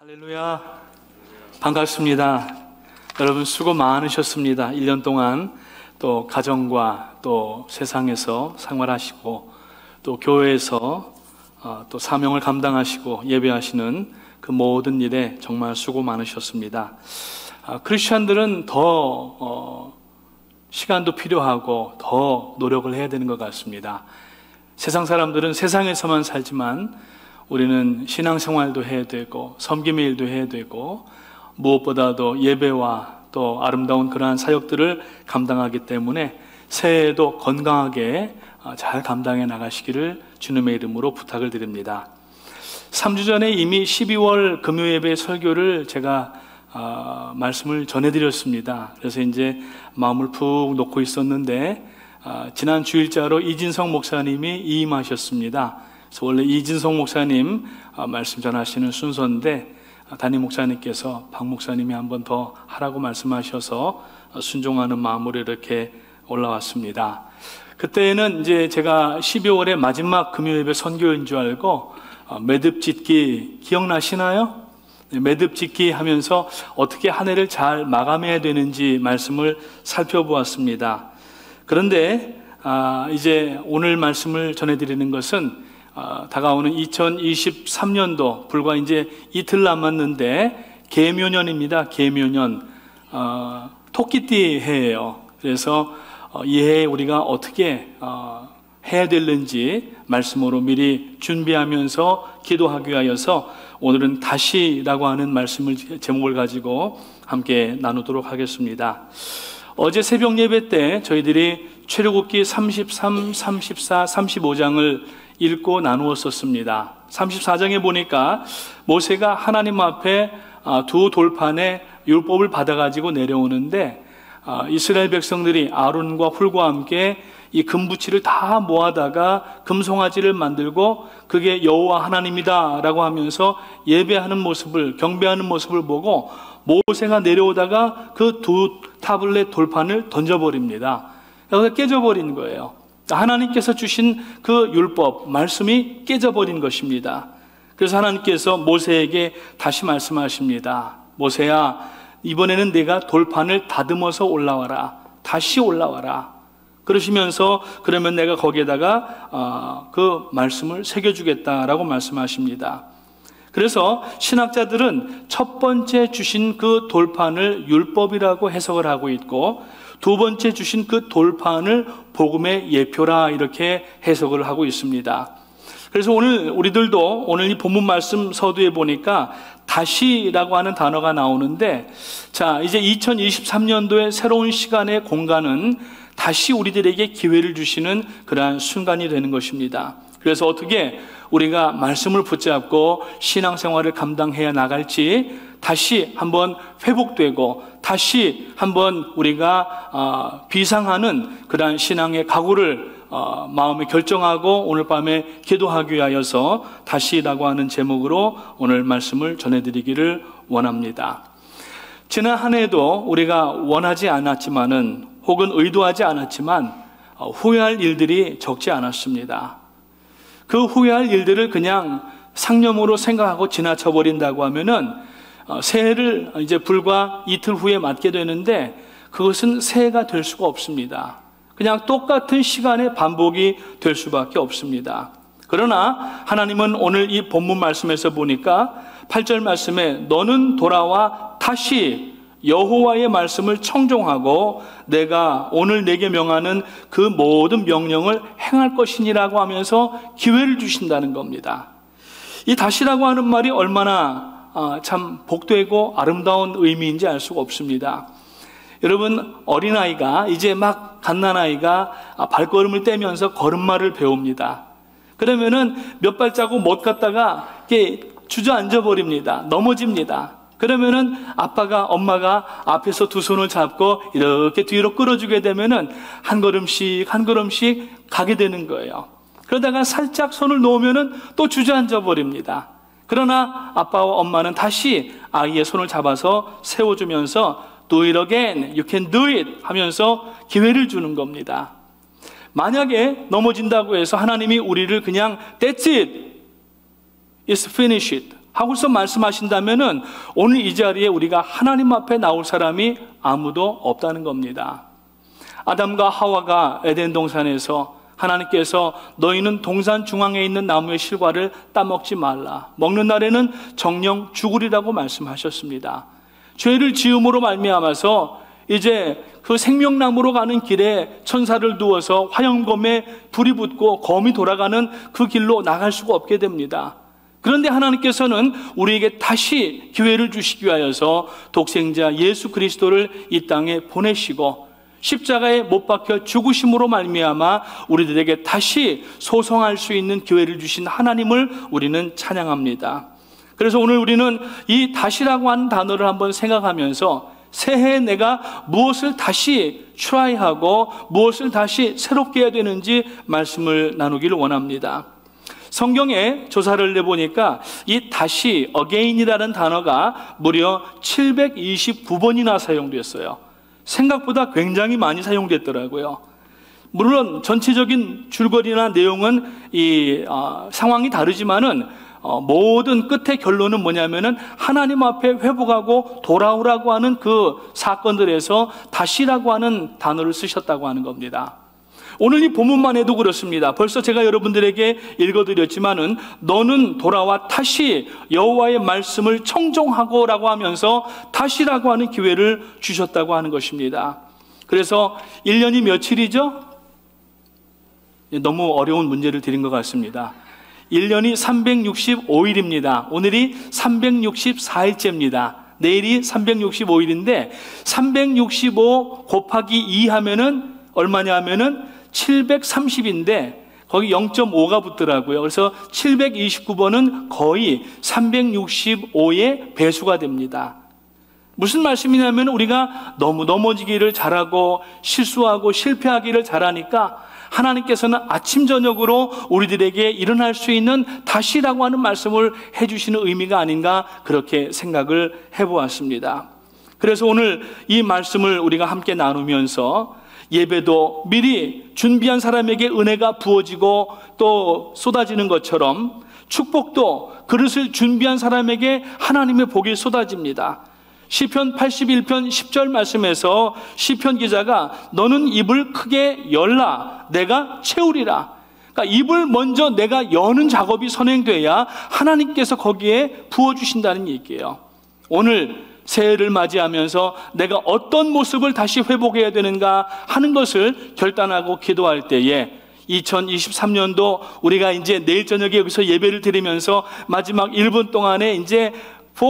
할렐루야, 반갑습니다. 여러분 수고 많으셨습니다. 1년 동안 또 가정과 또 세상에서 생활하시고 또 교회에서 또 사명을 감당하시고 예배하시는 그 모든 일에 정말 수고 많으셨습니다. 크리스천들은 더 시간도 필요하고 더 노력을 해야 되는 것 같습니다. 세상 사람들은 세상에서만 살지만 우리는 신앙생활도 해야 되고 섬김의 일도 해야 되고 무엇보다도 예배와 또 아름다운 그러한 사역들을 감당하기 때문에 새해에도 건강하게 잘 감당해 나가시기를 주님의 이름으로 부탁을 드립니다. 3주 전에 이미 12월 금요예배 설교를 제가 말씀을 전해드렸습니다. 그래서 이제 마음을 푹 놓고 있었는데 지난 주일자로 이진성 목사님이 이임하셨습니다. 그래서 원래 이진성 목사님 말씀 전하시는 순서인데 담임 목사님께서 박 목사님이 한 번 더 하라고 말씀하셔서 순종하는 마음으로 이렇게 올라왔습니다. 그때는 이제 제가 12월의 마지막 금요예배 선교인 줄 알고 매듭 짓기 기억나시나요? 매듭 짓기 하면서 어떻게 한 해를 잘 마감해야 되는지 말씀을 살펴보았습니다. 그런데 이제 오늘 말씀을 전해드리는 것은 다가오는 2023년도 불과 이제 이틀 남았는데 계묘년입니다. 계묘년 토끼띠 해예요. 그래서 이 해에 우리가 어떻게 해야 되는지 말씀으로 미리 준비하면서 기도하기 위하여서 오늘은 다시라고 하는 말씀을 제목을 가지고 함께 나누도록 하겠습니다. 어제 새벽 예배 때 저희들이 출애굽기 33, 34, 35장을 읽고 나누었었습니다. 34장에 보니까 모세가 하나님 앞에 두 돌판에 율법을 받아가지고 내려오는데 이스라엘 백성들이 아론과 훌과 함께 이 금부치를 다 모아다가 금송아지를 만들고 그게 여호와 하나님이다 라고 하면서 예배하는 모습을, 경배하는 모습을 보고 모세가 내려오다가 그 두 타블렛 돌판을 던져버립니다. 그래서 깨져버린 거예요. 하나님께서 주신 그 율법, 말씀이 깨져버린 것입니다. 그래서 하나님께서 모세에게 다시 말씀하십니다. 모세야, 이번에는 내가 돌판을 다듬어서 올라와라. 다시 올라와라. 그러시면서 그러면 내가 거기에다가 그 말씀을 새겨주겠다라고 말씀하십니다. 그래서 신학자들은 첫 번째 주신 그 돌판을 율법이라고 해석을 하고 있고 두 번째 주신 그 돌판을 복음의 예표라 이렇게 해석을 하고 있습니다. 그래서 오늘 우리들도 오늘 이 본문 말씀 서두에 보니까 다시라고 하는 단어가 나오는데 자, 이제 2023년도의 새로운 시간의 공간은 다시 우리들에게 기회를 주시는 그러한 순간이 되는 것입니다. 그래서 어떻게 우리가 말씀을 붙잡고 신앙생활을 감당해야 나갈지 다시 한번 회복되고 다시 한번 우리가 비상하는 그러한 신앙의 각오를 마음에 결정하고 오늘 밤에 기도하기 위하여서 다시라고 하는 제목으로 오늘 말씀을 전해드리기를 원합니다. 지난 한 해도 우리가 원하지 않았지만은 혹은 의도하지 않았지만 후회할 일들이 적지 않았습니다. 그 후회할 일들을 그냥 상념으로 생각하고 지나쳐 버린다고 하면은 새해를 이제 불과 이틀 후에 맞게 되는데 그것은 새해가 될 수가 없습니다. 그냥 똑같은 시간의 반복이 될 수밖에 없습니다. 그러나 하나님은 오늘 이 본문 말씀에서 보니까 8절 말씀에 너는 돌아와 다시 여호와의 말씀을 청종하고 내가 오늘 내게 명하는 그 모든 명령을 행할 것이니라고 하면서 기회를 주신다는 겁니다. 이 다시라고 하는 말이 얼마나 참 복되고 아름다운 의미인지 알 수가 없습니다. 여러분 어린아이가 이제 막 갓난아이가 발걸음을 떼면서 걸음마를 배웁니다. 그러면은 몇 발자국 못 갔다가 이렇게 주저앉아 버립니다. 넘어집니다. 그러면은 아빠가 엄마가 앞에서 두 손을 잡고 이렇게 뒤로 끌어주게 되면은 한 걸음씩 한 걸음씩 가게 되는 거예요. 그러다가 살짝 손을 놓으면은 또 주저앉아 버립니다. 그러나 아빠와 엄마는 다시 아이의 손을 잡아서 세워주면서 Do it again, you can do it 하면서 기회를 주는 겁니다. 만약에 넘어진다고 해서 하나님이 우리를 그냥 That's it, it's finished 하고서 말씀하신다면은 오늘 이 자리에 우리가 하나님 앞에 나올 사람이 아무도 없다는 겁니다. 아담과 하와가 에덴 동산에서 하나님께서 너희는 동산 중앙에 있는 나무의 실과를 따먹지 말라, 먹는 날에는 정령 죽으리라고 말씀하셨습니다. 죄를 지음으로 말미암아서 이제 그 생명나무로 가는 길에 천사를 두어서 화염검에 불이 붙고 검이 돌아가는 그 길로 나갈 수가 없게 됩니다. 그런데 하나님께서는 우리에게 다시 기회를 주시기 위하여서 독생자 예수 그리스도를 이 땅에 보내시고 십자가에 못 박혀 죽으심으로 말미암아 우리들에게 다시 소성할 수 있는 기회를 주신 하나님을 우리는 찬양합니다. 그래서 오늘 우리는 이 다시라고 하는 단어를 한번 생각하면서 새해에 내가 무엇을 다시 트라이하고 무엇을 다시 새롭게 해야 되는지 말씀을 나누기를 원합니다. 성경에 조사를 내보니까 이 다시 again이라는 단어가 무려 729번이나 사용됐어요. 생각보다 굉장히 많이 사용됐더라고요. 물론 전체적인 줄거리나 내용은 상황이 다르지만은 모든 끝의 결론은 뭐냐면은 하나님 앞에 회복하고 돌아오라고 하는 그 사건들에서 다시라고 하는 단어를 쓰셨다고 하는 겁니다. 오늘 이 본문만 해도 그렇습니다. 벌써 제가 여러분들에게 읽어드렸지만은 너는 돌아와 다시 여호와의 말씀을 청종하고 라고 하면서 다시라고 하는 기회를 주셨다고 하는 것입니다. 그래서 1년이 며칠이죠? 너무 어려운 문제를 드린 것 같습니다. 1년이 365일입니다. 오늘이 364일째입니다. 내일이 365일인데 365 곱하기 2 하면은 얼마냐 하면은 730인데 거기 0.5가 붙더라고요. 그래서 729번은 거의 365의 배수가 됩니다. 무슨 말씀이냐면 우리가 너무 넘어지기를 잘하고 실수하고 실패하기를 잘하니까 하나님께서는 아침 저녁으로 우리들에게 일어날 수 있는 다시라고 하는 말씀을 해주시는 의미가 아닌가 그렇게 생각을 해보았습니다. 그래서 오늘 이 말씀을 우리가 함께 나누면서 예배도 미리 준비한 사람에게 은혜가 부어지고 또 쏟아지는 것처럼 축복도 그릇을 준비한 사람에게 하나님의 복이 쏟아집니다. 시편 81편 10절 말씀에서 시편 기자가 너는 입을 크게 열라 내가 채우리라. 그러니까 입을 먼저 내가 여는 작업이 선행돼야 하나님께서 거기에 부어주신다는 얘기예요. 오늘 새해를 맞이하면서 내가 어떤 모습을 다시 회복해야 되는가 하는 것을 결단하고 기도할 때에 2023년도 우리가 이제 내일 저녁에 여기서 예배를 드리면서 마지막 1분 동안에 이제 4,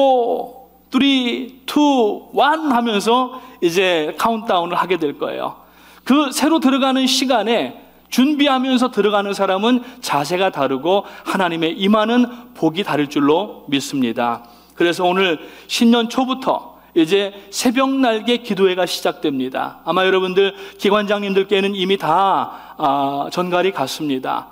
3, 2, 1 하면서 이제 카운트다운을 하게 될 거예요. 그 새로 들어가는 시간에 준비하면서 들어가는 사람은 자세가 다르고 하나님의 임하는 복이 다를 줄로 믿습니다. 그래서 오늘 신년 초부터 이제 새벽 날개 기도회가 시작됩니다. 아마 여러분들 기관장님들께는 이미 다 전갈이 갔습니다.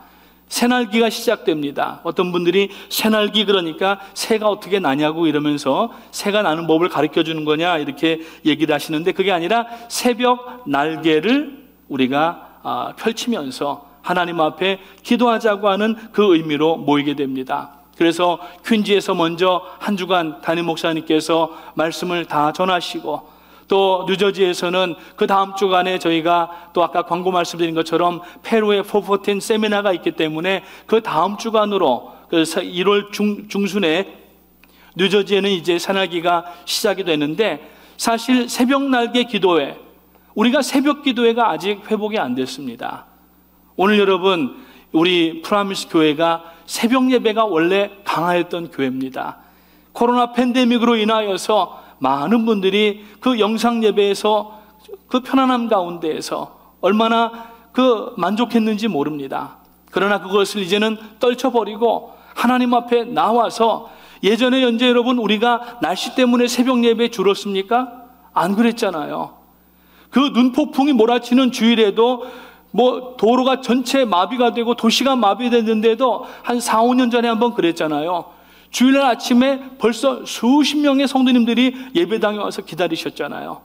새날기가 시작됩니다. 어떤 분들이 새날기 그러니까 새가 어떻게 나냐고 이러면서 새가 나는 법을 가르쳐 주는 거냐 이렇게 얘기를 하시는데 그게 아니라 새벽 날개를 우리가 펼치면서 하나님 앞에 기도하자고 하는 그 의미로 모이게 됩니다. 그래서 퀸지에서 먼저 한 주간 담임 목사님께서 말씀을 다 전하시고 또 뉴저지에서는 그 다음 주간에 저희가 또 아까 광고 말씀드린 것처럼 페루의 414 세미나가 있기 때문에 그 다음 주간으로 그래서 1월 중순에 뉴저지에는 이제 새날기가 시작이 되는데 사실 새벽 날개 기도회 우리가 새벽 기도회가 아직 회복이 안 됐습니다. 오늘 여러분 우리 프라미스 교회가 새벽 예배가 원래 강화했던 교회입니다. 코로나 팬데믹으로 인하여서 많은 분들이 그 영상 예배에서 그 편안함 가운데에서 얼마나 그 만족했는지 모릅니다. 그러나 그것을 이제는 떨쳐버리고 하나님 앞에 나와서 예전에 현재 여러분 우리가 날씨 때문에 새벽 예배에 줄었습니까? 안 그랬잖아요. 그 눈폭풍이 몰아치는 주일에도 뭐 도로가 전체 마비가 되고 도시가 마비됐는데도 한 4, 5년 전에 한번 그랬잖아요. 주일날 아침에 벌써 수십 명의 성도님들이 예배당에 와서 기다리셨잖아요.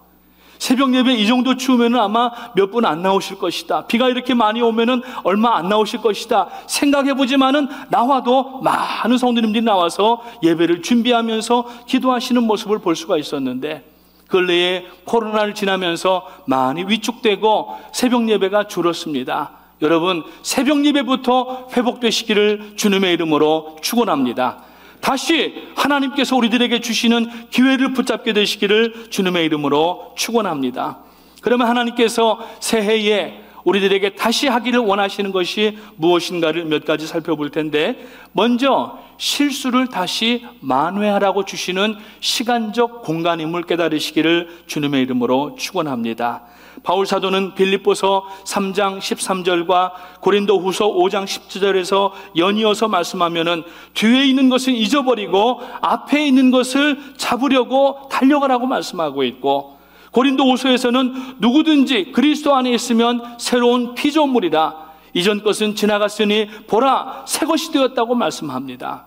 새벽 예배 이 정도 추우면 아마 몇 분 안 나오실 것이다. 비가 이렇게 많이 오면 얼마 안 나오실 것이다. 생각해보지만은 나와도 많은 성도님들이 나와서 예배를 준비하면서 기도하시는 모습을 볼 수가 있었는데, 근래에 코로나를 지나면서 많이 위축되고 새벽 예배가 줄었습니다. 여러분, 새벽 예배부터 회복되시기를 주님의 이름으로 축원합니다. 다시 하나님께서 우리들에게 주시는 기회를 붙잡게 되시기를 주님의 이름으로 축원합니다. 그러면 하나님께서 새해에 우리들에게 다시 하기를 원하시는 것이 무엇인가를 몇 가지 살펴볼 텐데, 먼저 실수를 다시 만회하라고 주시는 시간적 공간임을 깨달으시기를 주님의 이름으로 축원합니다. 바울 사도는 빌립보서 3장 13절과 고린도후서 5장 10절에서 연이어서 말씀하면은 뒤에 있는 것은 잊어버리고 앞에 있는 것을 잡으려고 달려가라고 말씀하고 있고, 고린도후서에서는 누구든지 그리스도 안에 있으면 새로운 피조물이라, 이전 것은 지나갔으니 보라 새 것이 되었다고 말씀합니다.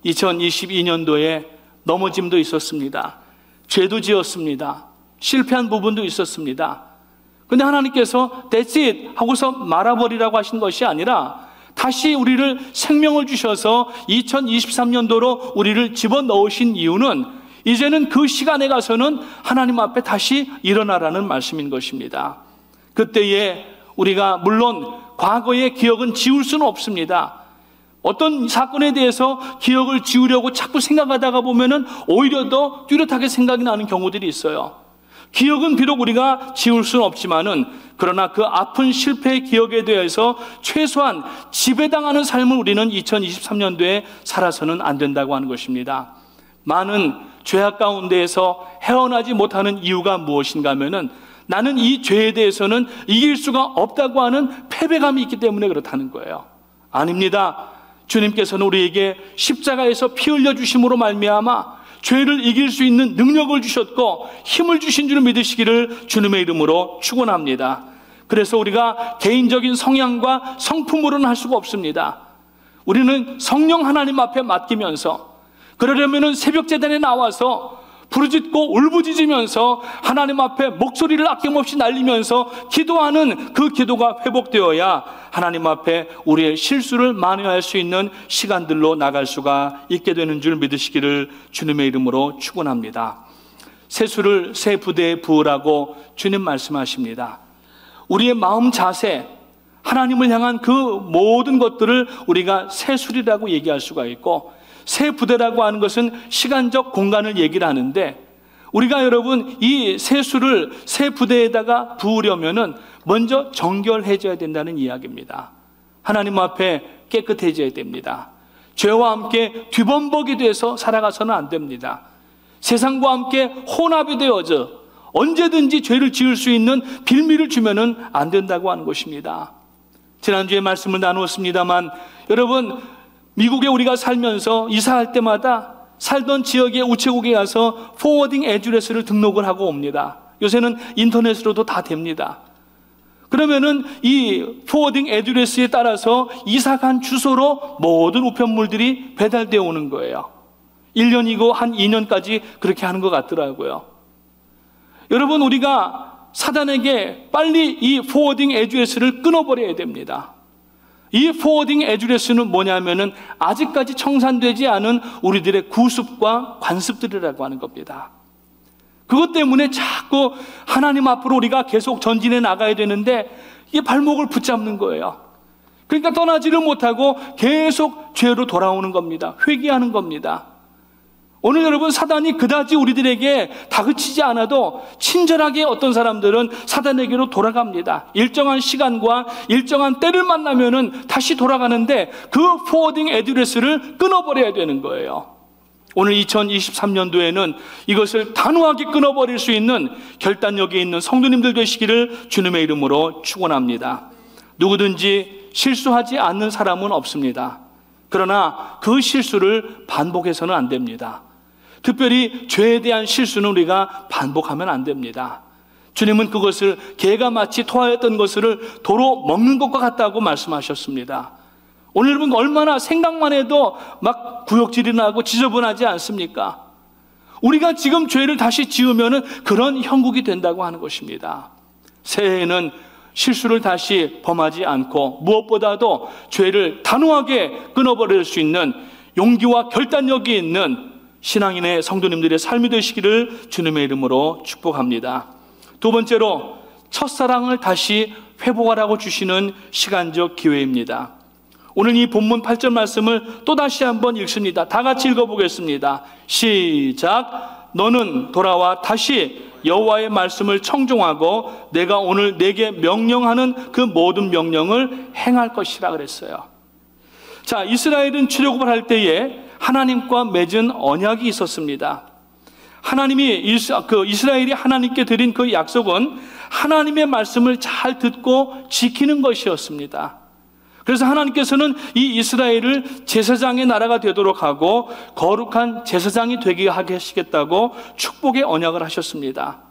2022년도에 넘어짐도 있었습니다. 죄도 지었습니다. 실패한 부분도 있었습니다. 근데 하나님께서 That's it 하고서 말아버리라고 하신 것이 아니라 다시 우리를 생명을 주셔서 2023년도로 우리를 집어넣으신 이유는 이제는 그 시간에 가서는 하나님 앞에 다시 일어나라는 말씀인 것입니다. 그때에 우리가 물론 과거의 기억은 지울 수는 없습니다. 어떤 사건에 대해서 기억을 지우려고 자꾸 생각하다가 보면은 오히려 더 뚜렷하게 생각이 나는 경우들이 있어요. 기억은 비록 우리가 지울 수는 없지만은, 그러나 그 아픈 실패의 기억에 대해서 최소한 지배당하는 삶을 우리는 2023년도에 살아서는 안 된다고 하는 것입니다. 많은 죄악 가운데에서 헤어나지 못하는 이유가 무엇인가 하면은, 나는 이 죄에 대해서는 이길 수가 없다고 하는 패배감이 있기 때문에 그렇다는 거예요. 아닙니다. 주님께서는 우리에게 십자가에서 피 흘려 주심으로 말미암아 죄를 이길 수 있는 능력을 주셨고 힘을 주신 줄 믿으시기를 주님의 이름으로 축원합니다. 그래서 우리가 개인적인 성향과 성품으로는 할 수가 없습니다. 우리는 성령 하나님 앞에 맡기면서, 그러려면은 새벽 제단에 나와서 부르짖고 울부짖으면서 하나님 앞에 목소리를 아낌없이 날리면서 기도하는 그 기도가 회복되어야 하나님 앞에 우리의 실수를 만회할 수 있는 시간들로 나갈 수가 있게 되는 줄 믿으시기를 주님의 이름으로 축원합니다. 세수를 새 부대에 부으라고 주님 말씀하십니다. 우리의 마음 자세, 하나님을 향한 그 모든 것들을 우리가 세술이라고 얘기할 수가 있고, 새 부대라고 하는 것은 시간적 공간을 얘기를 하는데, 우리가 여러분 이 세수를 새 부대에다가 부으려면은 먼저 정결해져야 된다는 이야기입니다. 하나님 앞에 깨끗해져야 됩니다. 죄와 함께 뒤범벅이 돼서 살아가서는 안 됩니다. 세상과 함께 혼합이 되어져 언제든지 죄를 지을 수 있는 빌미를 주면은 안 된다고 하는 것입니다. 지난주에 말씀을 나누었습니다만, 여러분 미국에 우리가 살면서 이사할 때마다 살던 지역의 우체국에 가서 포워딩 애드레스를 등록을 하고 옵니다. 요새는 인터넷으로도 다 됩니다. 그러면은 이 포워딩 애드레스에 따라서 이사간 주소로 모든 우편물들이 배달되어 오는 거예요. 1년이고 한 2년까지 그렇게 하는 것 같더라고요. 여러분, 우리가 사단에게 빨리 이 포워딩 애드레스를 끊어버려야 됩니다. 이 포워딩 애드레스는 뭐냐면은 아직까지 청산되지 않은 우리들의 구습과 관습들이라고 하는 겁니다. 그것 때문에 자꾸 하나님 앞으로 우리가 계속 전진해 나가야 되는데 이게 발목을 붙잡는 거예요. 그러니까 떠나지를 못하고 계속 죄로 돌아오는 겁니다. 회개하는 겁니다. 오늘 여러분, 사단이 그다지 우리들에게 다그치지 않아도 친절하게 어떤 사람들은 사단에게로 돌아갑니다. 일정한 시간과 일정한 때를 만나면은 다시 돌아가는데 그 포워딩 애드레스를 끊어버려야 되는 거예요. 오늘 2023년도에는 이것을 단호하게 끊어버릴 수 있는 결단력이 있는 성도님들 되시기를 주님의 이름으로 축원합니다. 누구든지 실수하지 않는 사람은 없습니다. 그러나 그 실수를 반복해서는 안 됩니다. 특별히 죄에 대한 실수는 우리가 반복하면 안 됩니다. 주님은 그것을 개가 마치 토하였던 것을 도로 먹는 것과 같다고 말씀하셨습니다. 오늘 여러분, 얼마나 생각만 해도 막 구역질이 나고 지저분하지 않습니까? 우리가 지금 죄를 다시 지으면은 그런 형국이 된다고 하는 것입니다. 새해에는 실수를 다시 범하지 않고 무엇보다도 죄를 단호하게 끊어버릴 수 있는 용기와 결단력이 있는 신앙인의 성도님들의 삶이 되시기를 주님의 이름으로 축복합니다. 두 번째로 첫사랑을 다시 회복하라고 주시는 시간적 기회입니다. 오늘 이 본문 8절 말씀을 또 다시 한번 읽습니다. 다 같이 읽어보겠습니다. 시작. 너는 돌아와 다시 여호와의 말씀을 청종하고 내가 오늘 내게 명령하는 그 모든 명령을 행할 것이라 그랬어요. 자, 이스라엘은 출애굽을 할 때에 하나님과 맺은 언약이 있었습니다. 하나님이 이스라엘이 하나님께 드린 그 약속은 하나님의 말씀을 잘 듣고 지키는 것이었습니다. 그래서 하나님께서는 이 이스라엘을 제사장의 나라가 되도록 하고 거룩한 제사장이 되게 하시겠다고 축복의 언약을 하셨습니다.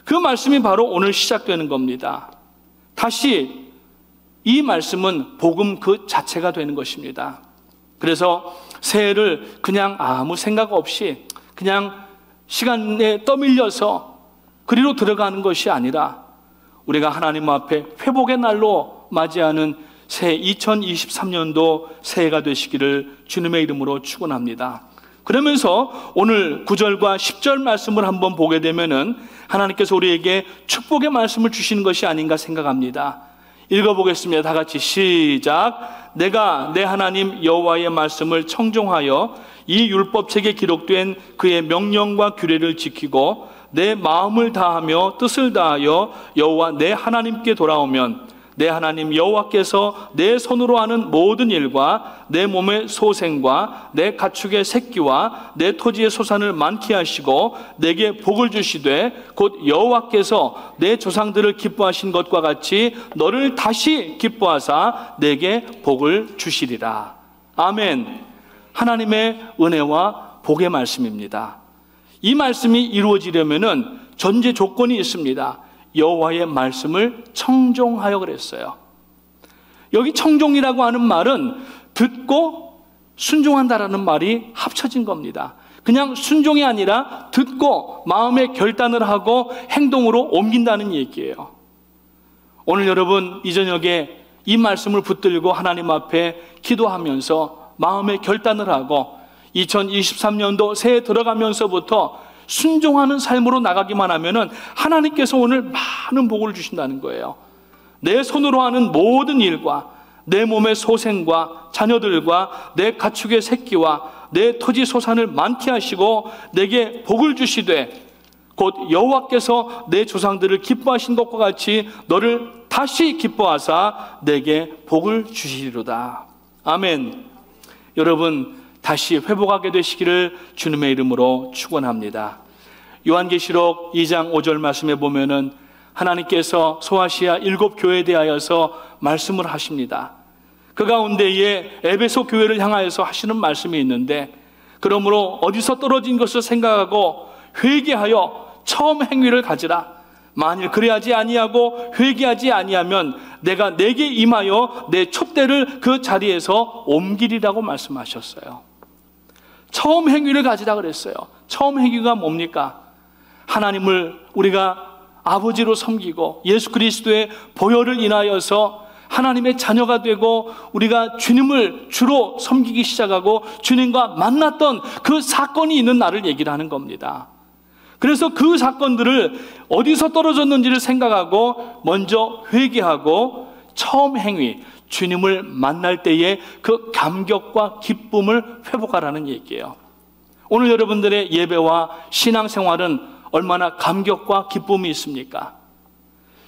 그 말씀이 바로 오늘 시작되는 겁니다. 다시 이 말씀은 복음 그 자체가 되는 것입니다. 그래서 새해를 그냥 아무 생각 없이 그냥 시간에 떠밀려서 그리로 들어가는 것이 아니라 우리가 하나님 앞에 회복의 날로 맞이하는 새해 2023년도 새해가 되시기를 주님의 이름으로 축원합니다. 그러면서 오늘 9절과 10절 말씀을 한번 보게 되면은 하나님께서 우리에게 축복의 말씀을 주시는 것이 아닌가 생각합니다. 읽어보겠습니다. 다 같이 시작. 내가 내 하나님 여호와의 말씀을 청종하여 이 율법책에 기록된 그의 명령과 규례를 지키고 내 마음을 다하며 뜻을 다하여 여호와 내 하나님께 돌아오면 내 하나님 여호와께서 내 손으로 하는 모든 일과 내 몸의 소생과 내 가축의 새끼와 내 토지의 소산을 많게 하시고 내게 복을 주시되 곧 여호와께서 내 조상들을 기뻐하신 것과 같이 너를 다시 기뻐하사 내게 복을 주시리라. 아멘. 하나님의 은혜와 복의 말씀입니다. 이 말씀이 이루어지려면은 전제 조건이 있습니다. 여호와의 말씀을 청종하여 그랬어요. 여기 청종이라고 하는 말은 듣고 순종한다라는 말이 합쳐진 겁니다. 그냥 순종이 아니라 듣고 마음의 결단을 하고 행동으로 옮긴다는 얘기예요. 오늘 여러분 이 저녁에 이 말씀을 붙들고 하나님 앞에 기도하면서 마음의 결단을 하고 2023년도 새해 들어가면서부터 순종하는 삶으로 나가기만 하면은 하나님께서 오늘 많은 복을 주신다는 거예요. 내 손으로 하는 모든 일과 내 몸의 소생과 자녀들과 내 가축의 새끼와 내 토지 소산을 많게 하시고 내게 복을 주시되 곧 여호와께서 내 조상들을 기뻐하신 것과 같이 너를 다시 기뻐하사 내게 복을 주시리로다. 아멘. 여러분 다시 회복하게 되시기를 주님의 이름으로 축원합니다. 요한계시록 2장 5절 말씀에 보면은 하나님께서 소아시아 7교회에 대하여서 말씀을 하십니다. 그 가운데에 에베소 교회를 향하여서 하시는 말씀이 있는데 그러므로 어디서 떨어진 것을 생각하고 회개하여 처음 행위를 가지라. 만일 그래야지 아니하고 회개하지 아니하면 내가 내게 임하여 내 촛대를 그 자리에서 옮기리라고 말씀하셨어요. 처음 행위를 가지라 그랬어요. 처음 행위가 뭡니까? 하나님을 우리가 아버지로 섬기고 예수 그리스도의 보혈을 인하여서 하나님의 자녀가 되고 우리가 주님을 주로 섬기기 시작하고 주님과 만났던 그 사건이 있는 날을 얘기를 하는 겁니다. 그래서 그 사건들을 어디서 떨어졌는지를 생각하고 먼저 회개하고 처음 행위, 주님을 만날 때의 그 감격과 기쁨을 회복하라는 얘기예요. 오늘 여러분들의 예배와 신앙생활은 얼마나 감격과 기쁨이 있습니까?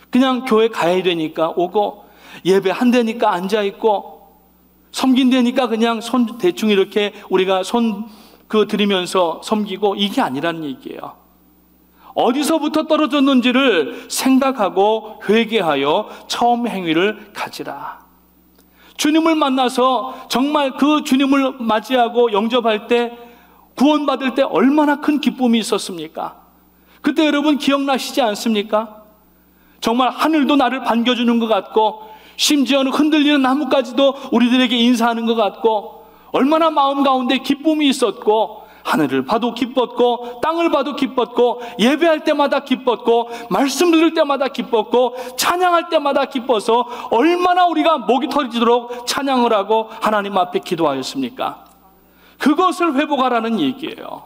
그냥 교회 가야 되니까 오고 예배 한다니까 앉아있고 섬긴다니까 그냥 손 대충 이렇게 우리가 손 들이면서 섬기고 이게 아니라는 얘기예요. 어디서부터 떨어졌는지를 생각하고 회개하여 처음 행위를 가지라. 주님을 만나서 정말 그 주님을 맞이하고 영접할 때 구원받을 때 얼마나 큰 기쁨이 있었습니까? 그때 여러분 기억나시지 않습니까? 정말 하늘도 나를 반겨주는 것 같고 심지어는 흔들리는 나뭇가지도 우리들에게 인사하는 것 같고 얼마나 마음 가운데 기쁨이 있었고 하늘을 봐도 기뻤고 땅을 봐도 기뻤고 예배할 때마다 기뻤고 말씀 들을 때마다 기뻤고 찬양할 때마다 기뻐서 얼마나 우리가 목이 터지도록 찬양을 하고 하나님 앞에 기도하였습니까? 그것을 회복하라는 얘기예요.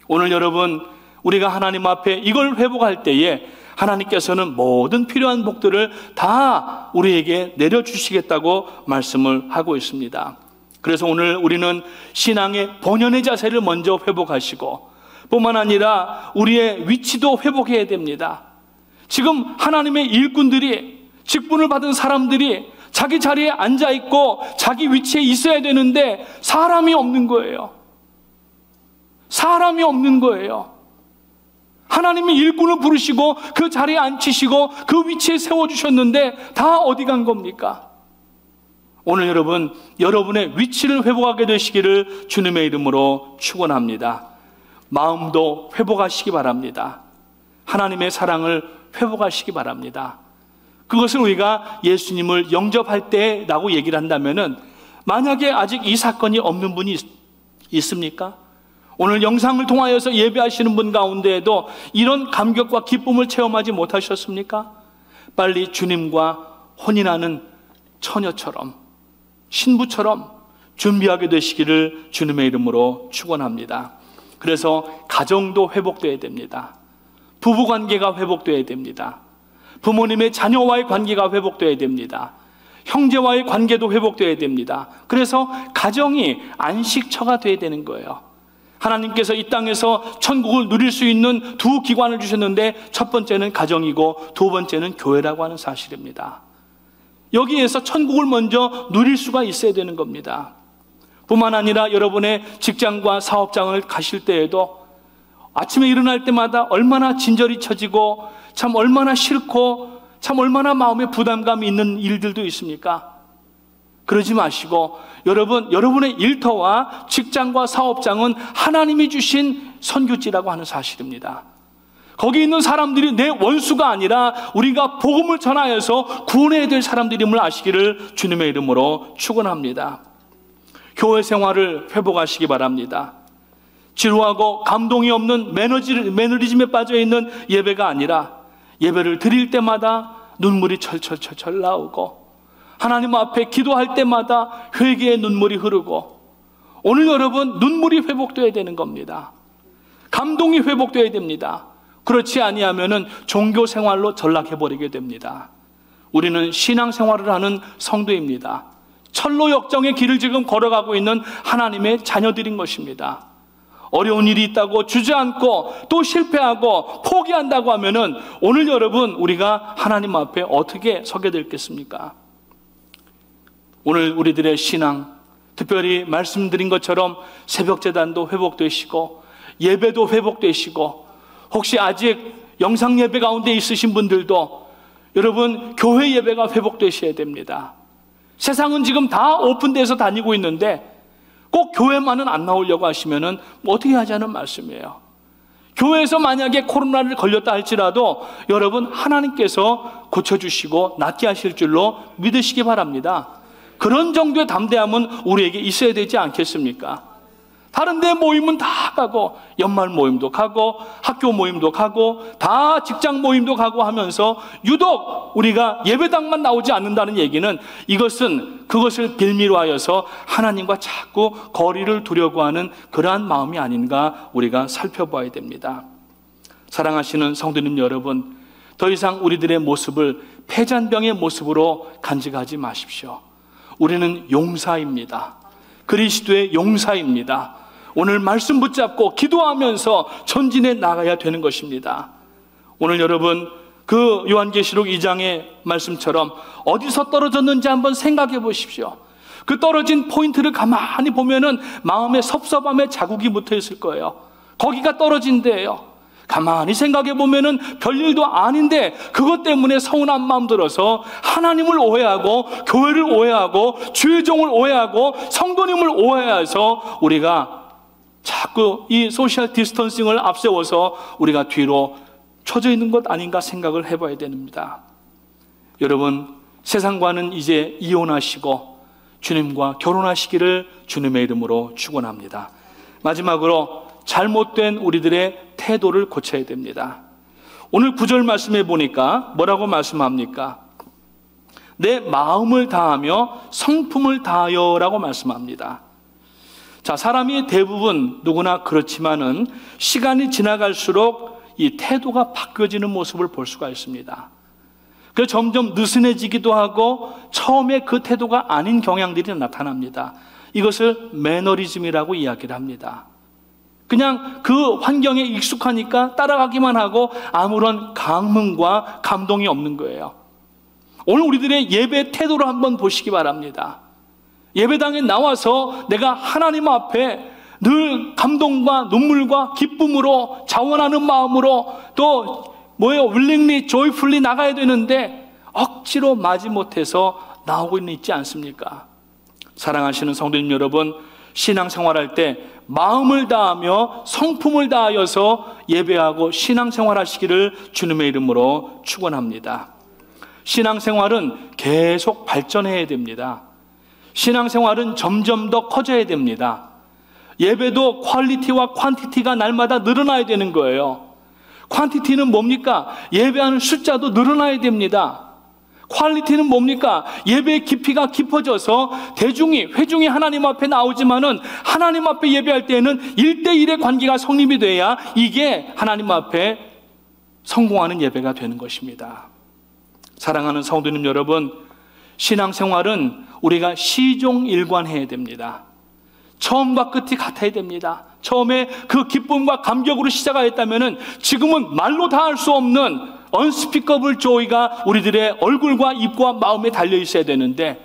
오늘 여러분, 우리가 하나님 앞에 이걸 회복할 때에 하나님께서는 모든 필요한 복들을 다 우리에게 내려주시겠다고 말씀을 하고 있습니다. 그래서 오늘 우리는 신앙의 본연의 자세를 먼저 회복하시고 뿐만 아니라 우리의 위치도 회복해야 됩니다. 지금 하나님의 일꾼들이, 직분을 받은 사람들이 자기 자리에 앉아있고 자기 위치에 있어야 되는데 사람이 없는 거예요. 사람이 없는 거예요. 하나님이 일꾼을 부르시고 그 자리에 앉히시고 그 위치에 세워주셨는데 다 어디 간 겁니까? 오늘 여러분, 여러분의 위치를 회복하게 되시기를 주님의 이름으로 축원합니다. 마음도 회복하시기 바랍니다. 하나님의 사랑을 회복하시기 바랍니다. 그것을 우리가 예수님을 영접할 때라고 얘기를 한다면은, 만약에 아직 이 사건이 없는 분이 있습니까? 오늘 영상을 통하여서 예배하시는 분 가운데에도 이런 감격과 기쁨을 체험하지 못하셨습니까? 빨리 주님과 혼인하는 처녀처럼, 신부처럼 준비하게 되시기를 주님의 이름으로 축원합니다. 그래서 가정도 회복되어야 됩니다. 부부관계가 회복되어야 됩니다. 부모님의 자녀와의 관계가 회복되어야 됩니다. 형제와의 관계도 회복되어야 됩니다. 그래서 가정이 안식처가 되어야 되는 거예요. 하나님께서 이 땅에서 천국을 누릴 수 있는 두 기관을 주셨는데 첫 번째는 가정이고 두 번째는 교회라고 하는 사실입니다. 여기에서 천국을 먼저 누릴 수가 있어야 되는 겁니다. 뿐만 아니라 여러분의 직장과 사업장을 가실 때에도 아침에 일어날 때마다 얼마나 진저리 쳐지고 참 얼마나 싫고 참 얼마나 마음에 부담감이 있는 일들도 있습니까? 그러지 마시고 여러분의 일터와 직장과 사업장은 하나님이 주신 선교지라고 하는 사실입니다. 거기 있는 사람들이 내 원수가 아니라 우리가 복음을 전하여서 구원해야 될 사람들임을 아시기를 주님의 이름으로 축원합니다. 교회 생활을 회복하시기 바랍니다. 지루하고 감동이 없는 매너리즘에 빠져있는 예배가 아니라 예배를 드릴 때마다 눈물이 철철철철 나오고 하나님 앞에 기도할 때마다 회개의 눈물이 흐르고, 오늘 여러분 눈물이 회복되어야 되는 겁니다. 감동이 회복되어야 됩니다. 그렇지 아니하면은 종교 생활로 전락해버리게 됩니다. 우리는 신앙생활을 하는 성도입니다. 철로 역정의 길을 지금 걸어가고 있는 하나님의 자녀들인 것입니다. 어려운 일이 있다고 주저앉고 또 실패하고 포기한다고 하면은 오늘 여러분 우리가 하나님 앞에 어떻게 서게 되겠습니까? 오늘 우리들의 신앙, 특별히 말씀드린 것처럼 새벽제단도 회복되시고 예배도 회복되시고, 혹시 아직 영상 예배 가운데 있으신 분들도 여러분 교회 예배가 회복되셔야 됩니다. 세상은 지금 다 오픈돼서 다니고 있는데 꼭 교회만은 안 나오려고 하시면은 어떻게 하자는 말씀이에요. 교회에서 만약에 코로나를 걸렸다 할지라도 여러분 하나님께서 고쳐주시고 낫게 하실 줄로 믿으시기 바랍니다. 그런 정도의 담대함은 우리에게 있어야 되지 않겠습니까? 다른 데 모임은 다 가고, 연말 모임도 가고 학교 모임도 가고 다 직장 모임도 가고 하면서 유독 우리가 예배당만 나오지 않는다는 얘기는 그것을 빌미로 하여서 하나님과 자꾸 거리를 두려고 하는 그러한 마음이 아닌가 우리가 살펴봐야 됩니다. 사랑하시는 성도님 여러분, 더 이상 우리들의 모습을 패잔병의 모습으로 간직하지 마십시오. 우리는 용사입니다. 그리스도의 용사입니다. 오늘 말씀 붙잡고 기도하면서 전진해 나가야 되는 것입니다. 오늘 여러분 그 요한계시록 2장의 말씀처럼 어디서 떨어졌는지 한번 생각해 보십시오. 그 떨어진 포인트를 가만히 보면은 마음에 섭섭함에 자국이 묻어 있을 거예요. 거기가 떨어진 데예요. 가만히 생각해 보면은 별일도 아닌데 그것 때문에 서운한 마음 들어서 하나님을 오해하고 교회를 오해하고 주의 종을 오해하고 성도님을 오해해서 우리가 자꾸 이 소셜 디스턴싱을 앞세워서 우리가 뒤로 쳐져 있는 것 아닌가 생각을 해봐야 됩니다. 여러분, 세상과는 이제 이혼하시고 주님과 결혼하시기를 주님의 이름으로 축원합니다. 마지막으로 잘못된 우리들의 태도를 고쳐야 됩니다. 오늘 9절 말씀해 보니까 뭐라고 말씀합니까? 내 마음을 다하며 성품을 다하여 라고 말씀합니다. 자, 사람이 대부분 누구나 그렇지만은 시간이 지나갈수록 이 태도가 바뀌어지는 모습을 볼 수가 있습니다. 그래서 점점 느슨해지기도 하고 처음에 그 태도가 아닌 경향들이 나타납니다. 이것을 매너리즘이라고 이야기를 합니다. 그냥 그 환경에 익숙하니까 따라가기만 하고 아무런 감흥과 감동이 없는 거예요. 오늘 우리들의 예배 태도를 한번 보시기 바랍니다. 예배당에 나와서 내가 하나님 앞에 늘 감동과 눈물과 기쁨으로 자원하는 마음으로 또 willingly, joyfully 나가야 되는데 억지로 마지못해서 나오고 있지 않습니까? 사랑하시는 성도님 여러분, 신앙생활할 때 마음을 다하며 성품을 다하여서 예배하고 신앙생활하시기를 주님의 이름으로 축원합니다. 신앙생활은 계속 발전해야 됩니다. 신앙생활은 점점 더 커져야 됩니다. 예배도 퀄리티와 퀀티티가 날마다 늘어나야 되는 거예요. 퀀티티는 뭡니까? 예배하는 숫자도 늘어나야 됩니다. 퀄리티는 뭡니까? 예배의 깊이가 깊어져서 회중이 하나님 앞에 나오지만은 하나님 앞에 예배할 때에는 1대1의 관계가 성립이 돼야 이게 하나님 앞에 성공하는 예배가 되는 것입니다. 사랑하는 성도님 여러분, 신앙생활은 우리가 시종일관해야 됩니다. 처음과 끝이 같아야 됩니다. 처음에 그 기쁨과 감격으로 시작하였다면 지금은 말로 다 할 수 없는 unspeakable joy가 우리들의 얼굴과 입과 마음에 달려 있어야 되는데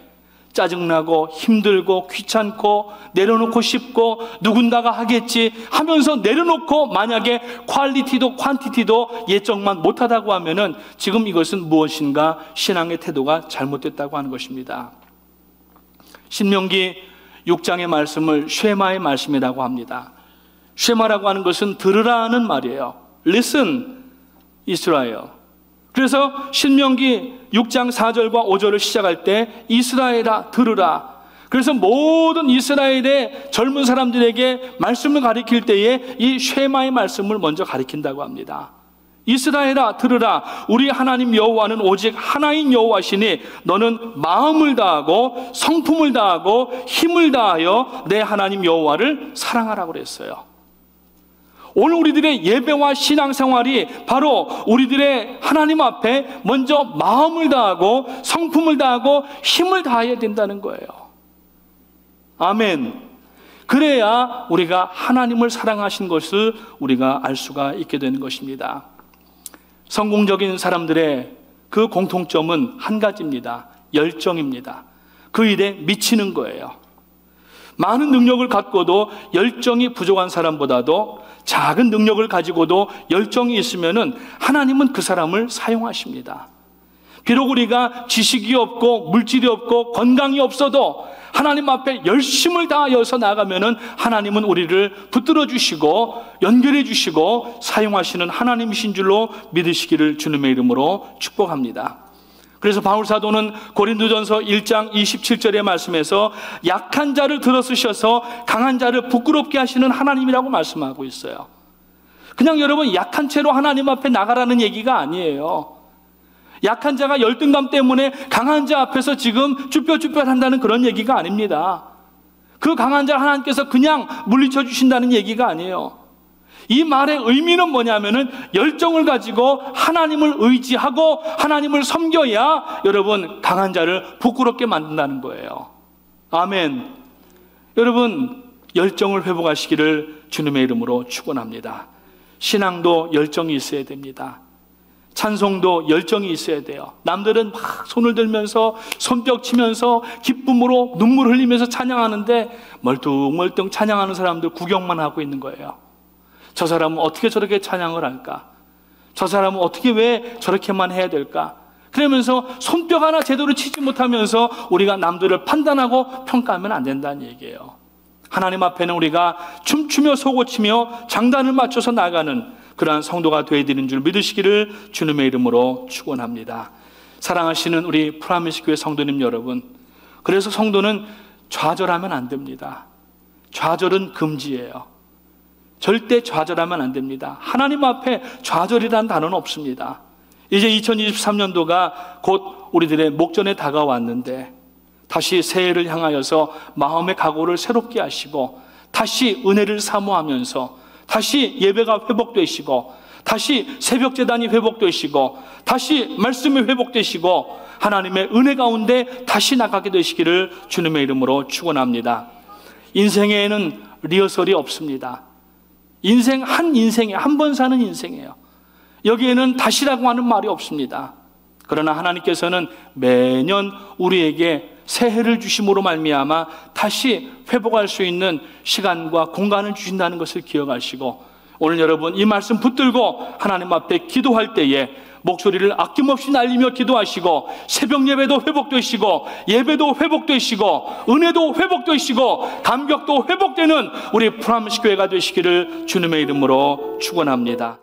짜증나고 힘들고 귀찮고 내려놓고 싶고 누군가가 하겠지 하면서 내려놓고 만약에 퀄리티도 퀀티티도 예정만 못하다고 하면은 지금 이것은 무엇인가 신앙의 태도가 잘못됐다고 하는 것입니다. 신명기 6장의 말씀을 쉐마의 말씀이라고 합니다. 쉐마라고 하는 것은 들으라는 말이에요. Listen, 이스라엘. 그래서 신명기 6장 4절과 5절을 시작할 때 이스라엘아 들으라. 그래서 모든 이스라엘의 젊은 사람들에게 말씀을 가리킬 때에 이 쉐마의 말씀을 먼저 가리킨다고 합니다. 이스라엘아 들으라. 우리 하나님 여호와는 오직 하나인 여호와시니 너는 마음을 다하고 성품을 다하고 힘을 다하여 내 하나님 여호와를 사랑하라고 그랬어요. 오늘 우리들의 예배와 신앙생활이 바로 우리들의 하나님 앞에 먼저 마음을 다하고 성품을 다하고 힘을 다해야 된다는 거예요. 아멘. 그래야 우리가 하나님을 사랑하신 것을 우리가 알 수가 있게 되는 것입니다. 성공적인 사람들의 그 공통점은 한 가지입니다. 열정입니다. 그 일에 미치는 거예요. 많은 능력을 갖고도 열정이 부족한 사람보다도 작은 능력을 가지고도 열정이 있으면은 하나님은 그 사람을 사용하십니다. 비록 우리가 지식이 없고 물질이 없고 건강이 없어도 하나님 앞에 열심을 다하여서 나가면은 하나님은 우리를 붙들어 주시고 연결해 주시고 사용하시는 하나님이신 줄로 믿으시기를 주님의 이름으로 축복합니다. 그래서 바울 사도는 고린도전서 1장 27절의 말씀에서 약한 자를 들어쓰셔서 강한 자를 부끄럽게 하시는 하나님이라고 말씀하고 있어요. 그냥 여러분 약한 채로 하나님 앞에 나가라는 얘기가 아니에요. 약한 자가 열등감 때문에 강한 자 앞에서 지금 쭈뼛쭈뼛한다는 그런 얘기가 아닙니다. 그 강한 자를 하나님께서 그냥 물리쳐 주신다는 얘기가 아니에요. 이 말의 의미는 뭐냐면은 열정을 가지고 하나님을 의지하고 하나님을 섬겨야 여러분 강한 자를 부끄럽게 만든다는 거예요. 아멘. 여러분 열정을 회복하시기를 주님의 이름으로 축원합니다. 신앙도 열정이 있어야 됩니다. 찬송도 열정이 있어야 돼요. 남들은 막 손을 들면서 손뼉 치면서 기쁨으로 눈물 흘리면서 찬양하는데 멀뚱멀뚱 찬양하는 사람들 구경만 하고 있는 거예요. 저 사람은 어떻게 저렇게 찬양을 할까? 저 사람은 어떻게 왜 저렇게만 해야 될까? 그러면서 손뼉 하나 제대로 치지 못하면서 우리가 남들을 판단하고 평가하면 안 된다는 얘기예요. 하나님 앞에는 우리가 춤추며 소고치며 장단을 맞춰서 나가는 그러한 성도가 되어드리는 줄 믿으시기를 주님의 이름으로 축원합니다. 사랑하시는 우리 프라미스 교회 성도님 여러분, 그래서 성도는 좌절하면 안 됩니다. 좌절은 금지예요. 절대 좌절하면 안 됩니다. 하나님 앞에 좌절이라는 단어는 없습니다. 이제 2023년도가 곧 우리들의 목전에 다가왔는데 다시 새해를 향하여서 마음의 각오를 새롭게 하시고 다시 은혜를 사모하면서 다시 예배가 회복되시고 다시 새벽 제단이 회복되시고 다시 말씀이 회복되시고 하나님의 은혜 가운데 다시 나가게 되시기를 주님의 이름으로 축원합니다. 인생에는 리허설이 없습니다. 인생에 한 번 사는 인생이에요. 여기에는 다시라고 하는 말이 없습니다. 그러나 하나님께서는 매년 우리에게 새해를 주심으로 말미암아 다시 회복할 수 있는 시간과 공간을 주신다는 것을 기억하시고 오늘 여러분 이 말씀 붙들고 하나님 앞에 기도할 때에 목소리를 아낌없이 날리며 기도하시고 새벽 예배도 회복되시고 예배도 회복되시고 은혜도 회복되시고 감격도 회복되는 우리 프라임시 교회가 되시기를 주님의 이름으로 축원합니다.